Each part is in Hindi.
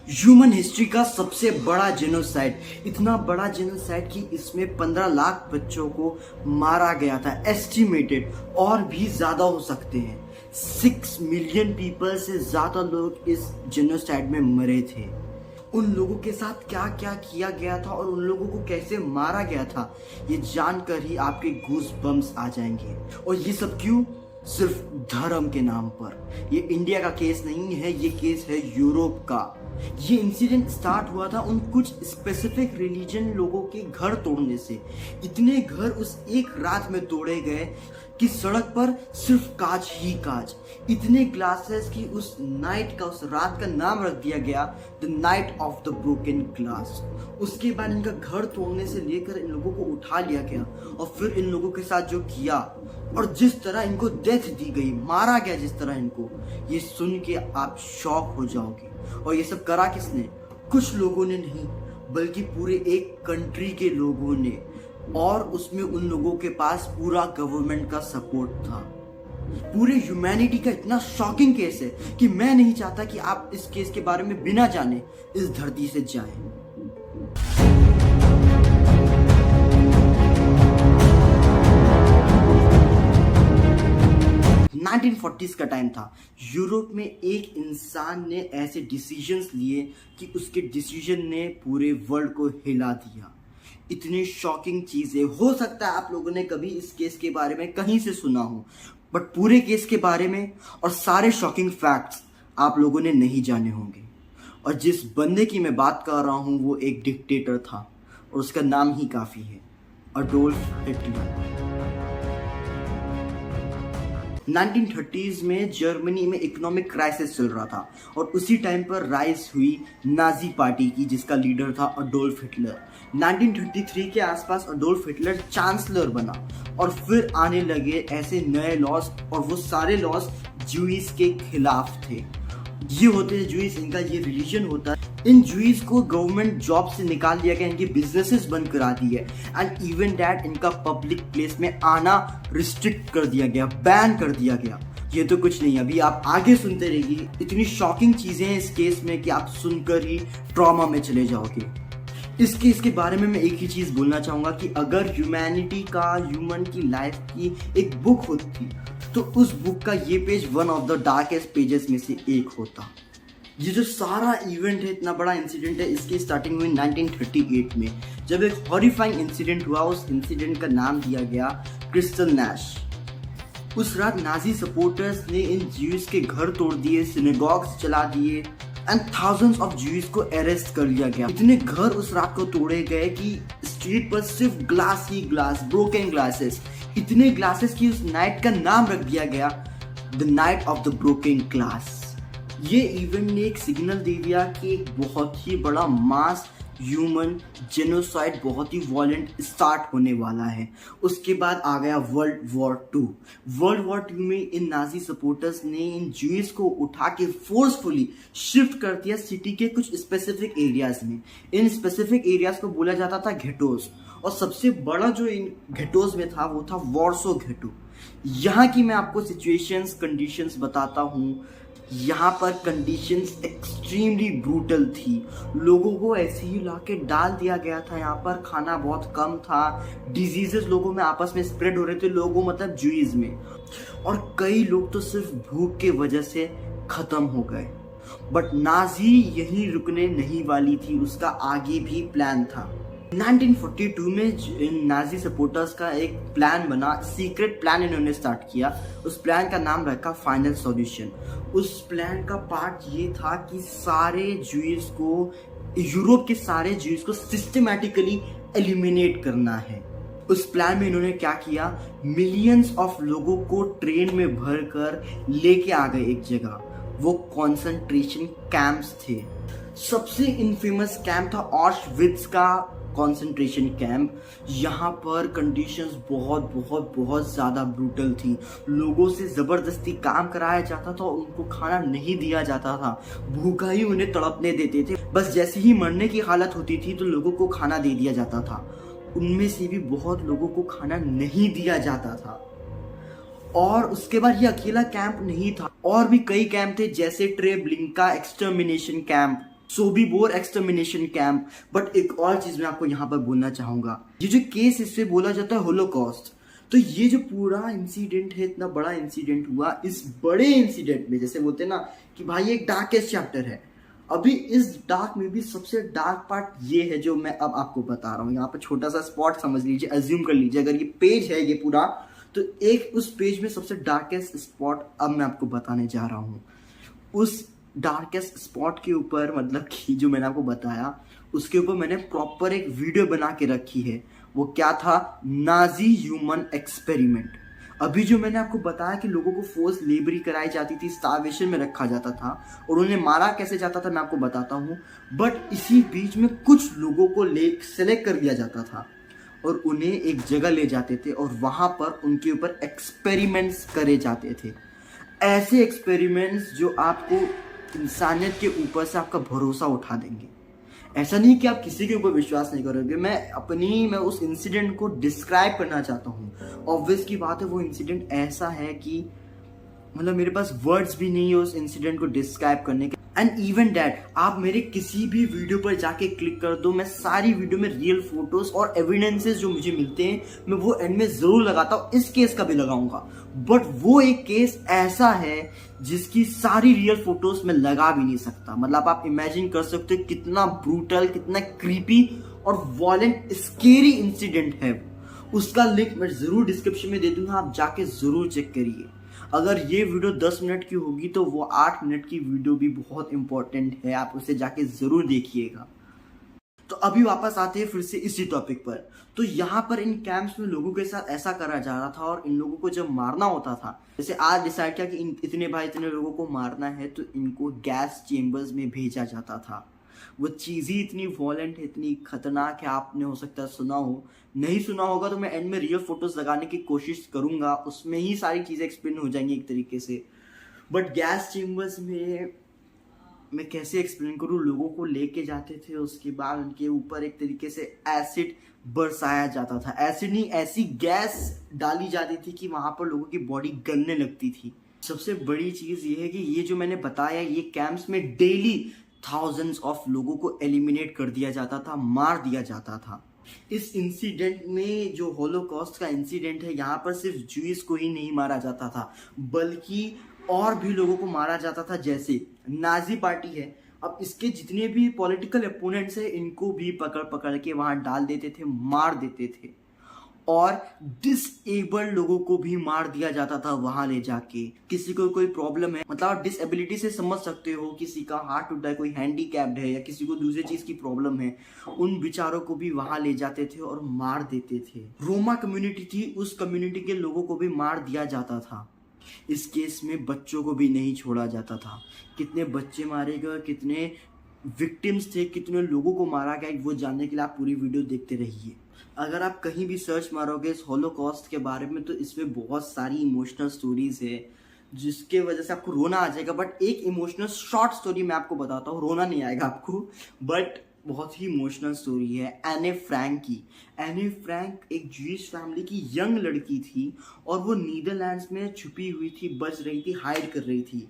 ह्यूमन हिस्ट्री का सबसे बड़ा जेनोसाइड, इतना बड़ा जेनोसाइड कि इसमें 15 लाख बच्चों को मारा गया था। एस्टिमेटेड और भी ज्यादा हो सकते हैं। 6 मिलियन पीपल से ज्यादा लोग इस जेनोसाइड में मरे थे। उन लोगों के साथ क्या क्या किया गया था और उन लोगों को कैसे मारा गया था, ये जानकर ही आपके गूज बम्स आ जाएंगे। और ये सब क्यों? सिर्फ धर्म के नाम पर। ये इंडिया का केस नहीं है, ये केस है यूरोप का। ये इंसिडेंट स्टार्ट हुआ था उन कुछ स्पेसिफिक रिलीजन लोगों के घर तोड़ने से। इतने घर उस एक रात में तोड़े गए कि सड़क पर सिर्फ कांच ही कांच। इतने ग्लासेस की उस नाइट का, उस रात का नाम रख दिया गया the night of the broken glass. उसके बाद इनका घर तोड़ने से लेकर इन लोगों को उठा लिया गया और फिर इन लोगों के साथ जो किया और जिस तरह इनको डेथ दी गई, मारा गया जिस तरह इनको, ये सुन के आप शॉक हो जाओगे। और ये सब करा किसने? कुछ लोगों ने नहीं, बल्कि पूरे एक कंट्री के लोगों ने। और उसमें उन लोगों के पास पूरा गवर्नमेंट का सपोर्ट था। पूरे ह्यूमैनिटी का इतना शॉकिंग केस है कि मैं नहीं चाहता कि आप इस केस के बारे में बिना जाने इस धरती से जाएं। 1940s का टाइम था। यूरोप में एक इंसान ने ऐसे डिसीजंस लिए कि उसके डिसीजन ने पूरे वर्ल्ड को हिला दिया। इतनी शॉकिंग चीजें, हो सकता है आप लोगों ने कभी इस केस के बारे में कहीं से सुना हो, बट पूरे केस के बारे में और सारे शॉकिंग फैक्ट्स आप लोगों ने नहीं जाने होंगे। और जिस बंदे की मैं बात कर रहा हूं वो एक डिक्टेटर था और उसका नाम ही काफी है, अडोल्फ हिटलर। 1930s में जर्मनी में इकोनॉमिक क्राइसिस चल रहा था और उसी टाइम पर राइज हुई नाजी पार्टी की, जिसका लीडर था अडोल्फ हिटलर। 1933 के आसपास अडोल्फ हिटलर चांसलर बना और फिर आने लगे ऐसे नए लॉज, और वो सारे लॉज ज्यूइस के खिलाफ थे। ये होते हैं ज्यूइस, इनका ये रिलीजन होता है। इन ज्यूइस को गवर्नमेंट जॉब से निकाल दिया गया, इनके बिजनेसेस बंद करा दिए एंड इवन दैट इनका पब्लिक प्लेस में आना रिस्ट्रिक्ट कर दिया गया, बैन कर दिया गया। ये तो कुछ नहीं, अभी आप आगे सुनते रहिए। इतनी शॉकिंग चीजें हैं इस केस में कि आप सुनकर ही ट्रॉमा में चले जाओगे। इस केस के बारे में मैं एक ही चीज बोलना चाहूंगा कि अगर ह्यूमैनिटी का, ह्यूमन की लाइफ की एक बुक होती तो उस बुक का ये page one of the darkest pages में से एक होता। ये जो सारा इवेंट है, इतना बड़ा इंसिडेंट है, इसकी स्टार्टिंग हुई 1938 में, जब एक हॉरिफाइंग इंसिडेंट हुआ। उस इंसिडेंट का नाम दिया गया क्रिस्टल नैश। उस रात नाजी सपोर्टर्स ने इन ज्यूज के घर तोड़ दिए, सिनेगॉग्स जला दिए एंड थाउजेंड्स ऑफ ज्यूज को अरेस्ट कर लिया गया। इतने घर उस रात को तोड़े गए कि स्ट्रीट पर सिर्फ ग्लास ही ग्लास, ब्रोकन ग्लासेस, इतने ग्लासेस की उस नाइट का नाम रख दिया गया the night of the broken glass. ये इवेंट ने एक सिग्नल दे दिया कि एक बहुत ही बड़ा मास ह्यूमन जेनोसाइड, बहुत ही वॉयलेंट स्टार्ट होने वाला है। उसके बाद आ गया वर्ल्ड वॉर 2। वर्ल्ड वॉर 2 में इन नाजी सपोर्टर्स ने इन ज्यूज को उठा के फोर्सफुली शिफ्ट कर दिया सिटी के कुछ स्पेसिफिक एरियाज में। इन स्पेसिफिक एरियाज को बोला जाता था घेटोस, और सबसे बड़ा जो इन घेटोस में था वो था वॉर्सो घेटो। यहाँ की मैं आपको सिचुएशंस, कंडीशंस बताता हूँ। यहाँ पर कंडीशंस एक्सट्रीमली ब्रूटल थी। लोगों को ऐसे ही लाके डाल दिया गया था। यहाँ पर खाना बहुत कम था, डिजीजेस लोगों में आपस में स्प्रेड हो रहे थे, लोगों मतलब ज्यूज में, और कई लोग तो सिर्फ भूख के वजह से खत्म हो गए। बट नाजी यहीं रुकने नहीं वाली थी, उसका आगे भी प्लान था। 1942 में नाजी सपोर्टर्स का एक प्लान बना, सीक्रेट प्लान इन्होंने स्टार्ट किया। उस प्लान का नाम रखा फाइनल सॉल्यूशन। उस प्लान का पार्ट ये था कि सारे ज्यूज को, यूरोप के सारे ज्यूज को सिस्टमैटिकली एलिमिनेट करना है। उस प्लान में इन्होंने क्या किया, मिलियंस ऑफ लोगों को ट्रेन में भरकर लेके आ गए एक जगह। वो कॉन्सेंट्रेशन कैंप्स थे। सबसे इनफेमस कैंप था ऑश्विट्ज का कॉन्सेंट्रेशन कैंप। यहाँ पर कंडीशंस बहुत बहुत बहुत ज़्यादा ब्रूटल थी। लोगों से ज़बरदस्ती काम कराया जाता था, उनको खाना नहीं दिया जाता था, भूखा ही उन्हें तड़पने देते थे। बस जैसे ही मरने की हालत होती थी तो लोगों को खाना दे दिया जाता था। उनमें से भी बहुत लोगों को खाना नहीं दिया जाता था। और उसके बाद ये अकेला कैंप नहीं था, और भी कई कैंप थे, जैसे Treblinka extermination camp, Sobibor extermination camp. But एक और चीज मैं आपको यहाँ पर बोलना चाहूंगा, ये जो केस इससे बोला जाता है होलोकॉस्ट, तो ये जो पूरा इंसिडेंट है, इतना बड़ा इंसिडेंट हुआ, इस बड़े इंसिडेंट में जैसे बोलते हैं ना कि भाई एक डार्केस्ट चैप्टर है, अभी इस डार्क में भी सबसे डार्क पार्ट ये है जो मैं अब आपको बता रहा हूँ। यहाँ पर छोटा सा स्पॉट समझ लीजिए, अज्यूम कर लीजिए अगर ये पेज है ये पूरा, तो एक उस पेज में सबसे डार्केस्ट स्पॉट अब मैं आपको बताने जा रहा हूँ। उस डार्केस्ट स्पॉट के ऊपर, मतलब कि जो मैंने आपको बताया उसके ऊपर मैंने प्रॉपर एक वीडियो बना के रखी है। वो क्या था? Nazi human experiment. अभी जो मैंने आपको बताया कि लोगों को फोर्स लेबरी कराई जाती थी, स्टारवेशन में रखा जाता था और उन्हें मारा कैसे जाता था मैं आपको बताता हूँ। बट इसी बीच में कुछ लोगों को सेलेक्ट कर दिया जाता था और उन्हें एक जगह ले जाते थे और वहाँ पर उनके ऊपर एक्सपेरिमेंट्स करे जाते थे। ऐसे एक्सपेरिमेंट्स जो आपको इंसानियत के ऊपर से आपका भरोसा उठा देंगे। ऐसा नहीं कि आप किसी के ऊपर विश्वास नहीं करोगे, मैं उस इंसिडेंट को डिस्क्राइब करना चाहता हूँ। ऑब्वियस की बात है, वो इंसिडेंट ऐसा है कि मतलब मेरे पास वर्ड्स भी नहीं है उस इंसिडेंट को डिस्क्राइब करने के। एंड इवन डैट आप मेरे किसी भी वीडियो पर जाके क्लिक कर दो, मैं सारी वीडियो में रियल फोटोज और एविडेंसेस जो मुझे मिलते हैं मैं वो एंड में जरूर लगाता हूँ, इस केस का भी लगाऊंगा। बट वो एक केस ऐसा है जिसकी सारी रियल फोटोज मैं लगा भी नहीं सकता। मतलब आप इमेजिन कर सकते हो कितना ब्रूटल, कितना क्रीपी और वॉयलेंट स्केरी इंसिडेंट है। उसका लिंक मैं जरूर डिस्क्रिप्शन में दे दूंगा, आप जाके जरूर चेक करिए। अगर ये वीडियो 10 मिनट की होगी तो वो 8 मिनट की वीडियो भी बहुत इंपॉर्टेंट है, आप उसे जाके जरूर देखिएगा। तो अभी वापस आते हैं फिर से इसी टॉपिक पर। तो यहाँ पर इन कैंप्स में लोगों के साथ ऐसा करा जा रहा था और इन लोगों को जब मारना होता था, जैसे आज डिसाइड किया कि इतने लोगों को मारना है, तो इनको गैस चेम्बर्स में भेजा जाता था। वो चीज़ ही इतनी वॉयलेंट है, इतनी खतरनाक है, आपने हो सकता है सुना हो, नहीं सुना होगा तो मैं एंड में रियल फोटोज लगाने की कोशिश करूंगा, उसमें ही सारी चीज़ें एक्सप्लेन हो जाएंगी एक तरीके से। बट गैस चेम्बर्स में मैं कैसे एक्सप्लेन करूँ, लोगों को लेके जाते थे, उसके बाद उनके ऊपर एक तरीके से एसिड बरसाया जाता था। एसिड नहीं, ऐसी गैस डाली जाती थी कि वहां पर लोगों की बॉडी गलने लगती थी। सबसे बड़ी चीज ये है कि ये जो मैंने बताया, ये कैंप्स में डेली थाउजेंड्स ऑफ लोगों को एलिमिनेट कर दिया जाता था, मार दिया जाता था। इस इंसिडेंट में जो होलोकॉस्ट का इंसिडेंट है, यहाँ पर सिर्फ ज्यूइस को ही नहीं मारा जाता था बल्कि और भी लोगों को मारा जाता था। जैसे नाजी पार्टी है, अब इसके जितने भी पॉलिटिकल अपोनेंट्स हैं इनको भी पकड़ पकड़ के वहां डाल देते थे, मार देते थे। और डिसेबल्ड लोगों को भी मार दिया जाता था वहां ले जाके। किसी को कोई प्रॉब्लम है, मतलब आप डिसेबिलिटी से समझ सकते हो, किसी का हाथ टूटा है, कोई हैंडीकैप्ड है या किसी को दूसरी चीज की प्रॉब्लम है, उन बेचारों को भी वहां ले जाते थे और मार देते थे। रोमा कम्युनिटी थी, उस कम्युनिटी के लोगों को भी मार दिया जाता था। इस केस में बच्चों को भी नहीं छोड़ा जाता था। कितने बच्चे मारे गए, कितने विक्टिम्स थे, कितने लोगों को मारा गया, वो जानने के लिए आप पूरी वीडियो देखते रहिए। अगर आप कहीं भी सर्च मारोगे इस होलोकॉस्ट के बारे में तो इसमें बहुत सारी इमोशनल स्टोरीज है जिसके वजह से आपको रोना आ जाएगा। बट एक इमोशनल शॉर्ट स्टोरी मैं आपको बताता हूँ, रोना नहीं आएगा आपको, बट बहुत ही इमोशनल स्टोरी है एने फ्रैंक की। एने फ्रैंक एक ज्यूइश फैमिली की यंग लड़की थी और वो नीदरलैंड्स में छुपी हुई थी, बच रही थी, हाइड कर रही थी।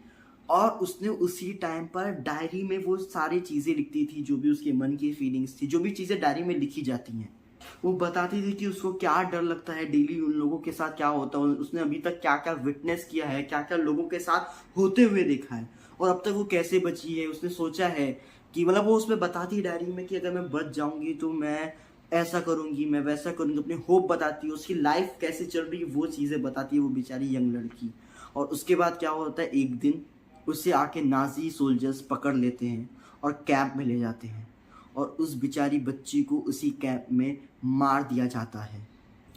और उसने उसी टाइम पर डायरी में वो सारी चीज़ें लिखती थी, जो भी उसके मन की फीलिंग्स थी, जो भी चीज़ें डायरी में लिखी जाती हैं। वो बताती थी कि उसको क्या डर लगता है डेली, उन लोगों के साथ क्या होता है, उसने अभी तक क्या क्या विटनेस किया है, क्या क्या लोगों के साथ होते हुए देखा है और अब तक वो कैसे बची है। उसने सोचा है कि मतलब वो उसमें बताती है डायरी में कि अगर मैं बच जाऊंगी तो मैं ऐसा करूंगी, मैं वैसा करूंगी, अपनी होप बताती है, उसकी लाइफ कैसे चल रही है वो चीज़ें बताती है वो बेचारी यंग लड़की। और उसके बाद क्या होता है, एक दिन उसे आके नाजी सोल्जर्स पकड़ लेते हैं और कैंप में ले जाते हैं और उस बेचारी बच्ची को उसी कैंप में मार दिया जाता है।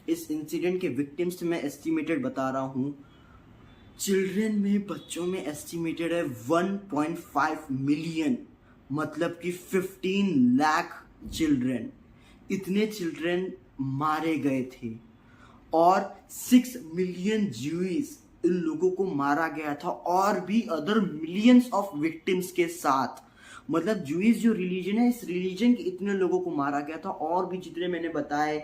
इस इंसिडेंट के विक्टिम्स मैं एस्टिमेटेड बता रहा हूँ, चिल्ड्रन में, बच्चों में एस्टिमेटेड है 1.5 मिलियन, मतलब कि 15 लाख चिल्ड्रन। इतने चिल्ड्रन मारे गए थे और 6 मिलियन ज्यूइस इन लोगों को मारा गया था और भी अदर मिलियंस ऑफ विक्टिम्स के साथ। मतलब ज्यूइश जो रिलीजन है, इस रिलीजन के इतने लोगों को मारा गया था और भी जितने मैंने बताए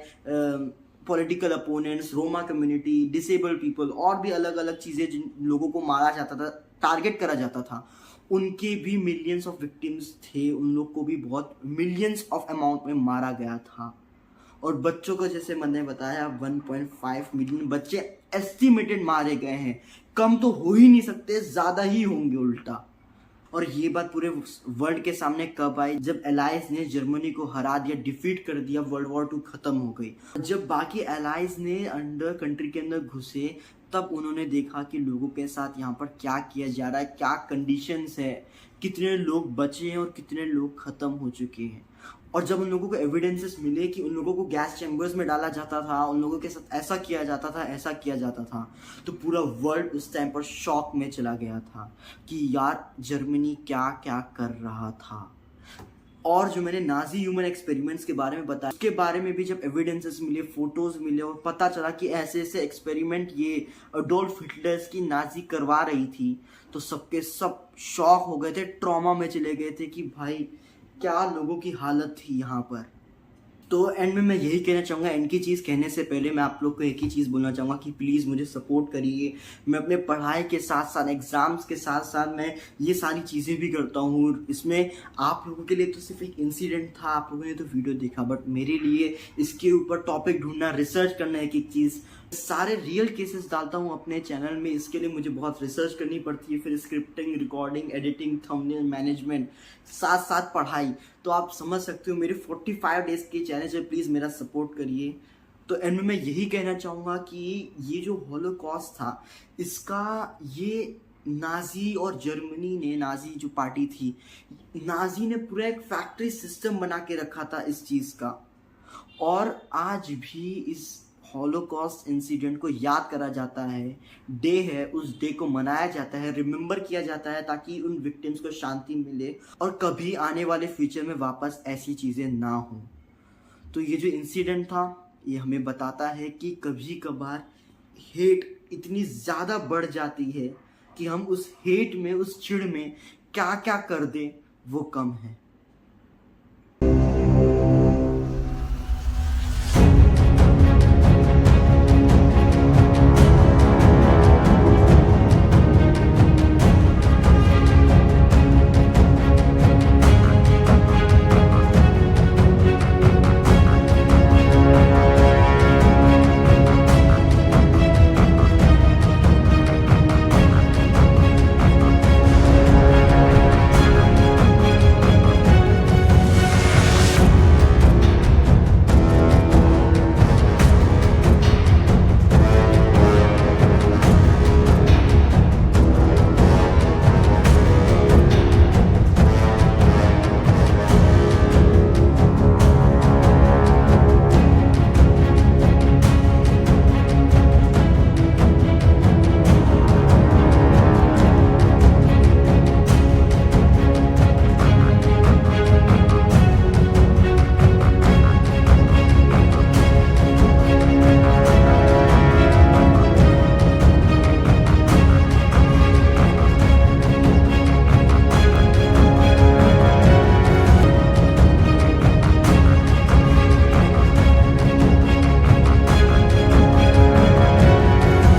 political opponents, Roma community, disabled people और भी अलग अलग चीज़ें जिन लोगों को मारा जाता था, टारगेट करा जाता था, उनके भी मिलियंस ऑफ विक्टिम्स थे, उन लोग को भी बहुत मिलियंस ऑफ अमाउंट में मारा गया था। और बच्चों को जैसे मैंने बताया 1.5 मिलियन बच्चे एस्टिमेटेड मारे गए हैं। कम तो हो ही नहीं सकते, ज़्यादा ही होंगे उल्टा। और ये बात पूरे वर्ल्ड के सामने कब आई, जब एलाइज ने जर्मनी को हरा दिया, डिफीट कर दिया, वर्ल्ड वॉर 2 खत्म हो गई। जब बाकी एलाइज ने अंडर कंट्री के अंदर घुसे, तब उन्होंने देखा कि लोगों के साथ यहाँ पर क्या किया जा रहा है, क्या कंडीशंस है, कितने लोग बचे हैं और कितने लोग खत्म हो चुके हैं। और जब उन लोगों को एविडेंसेस मिले कि उन लोगों को गैस चैम्बर्स में डाला जाता था, उन लोगों के साथ ऐसा किया जाता था, ऐसा किया जाता था, तो पूरा वर्ल्ड उस टाइम पर शॉक में चला गया था कि यार जर्मनी क्या क्या कर रहा था। और जो मैंने नाजी ह्यूमन एक्सपेरिमेंट्स के बारे में बताया, उसके बारे में भी जब एविडेंसेस मिले, फोटोज मिले और पता चला कि ऐसे ऐसे एक्सपेरिमेंट ये अडोल्फ हिटलर्स की नाजी करवा रही थी, तो सबके सब शॉक हो गए थे, ट्रॉमा में चले गए थे कि भाई क्या लोगों की हालत थी यहाँ पर। तो एंड में मैं यही कहना चाहूँगा, एंड की चीज़ कहने से पहले मैं आप लोग को एक ही चीज़ बोलना चाहूँगा कि प्लीज़ मुझे सपोर्ट करिए। मैं अपने पढ़ाई के साथ साथ, एग्ज़ाम्स के साथ साथ मैं ये सारी चीज़ें भी करता हूँ। इसमें आप लोगों के लिए तो सिर्फ एक इंसिडेंट था, आप लोगों ने तो वीडियो देखा, बट मेरे लिए इसके ऊपर टॉपिक ढूंढना, रिसर्च करना एक एक चीज़, सारे रियल केसेस डालता हूँ अपने चैनल में। इसके लिए मुझे बहुत रिसर्च करनी पड़ती है, फिर scripting, recording, editing, thumbnail management, साथ साथ पढ़ाई। तो आप समझ सकते हो मेरे 45 डेज के चैलेंज है, प्लीज़ मेरा सपोर्ट करिए। तो एंड में मैं यही कहना चाहूँगा कि ये जो हॉलोकॉस्ट था, इसका ये नाजी और जर्मनी ने, नाजी जो पार्टी थी, नाजी ने पूरा एक फैक्ट्री सिस्टम बना के रखा था इस चीज़ का। और आज भी इस हॉलोकॉस्ट इंसिडेंट को याद करा जाता है, डे है, उस डे को मनाया जाता है, रिमेंबर किया जाता है, ताकि उन विक्टिम्स को शांति मिले और कभी आने वाले फ्यूचर में वापस ऐसी चीज़ें ना हो। तो ये जो इंसिडेंट था, ये हमें बताता है कि कभी कभार हेट इतनी ज़्यादा बढ़ जाती है कि हम उस हेट में, उस चिढ़ में क्या क्या कर दें वो कम है।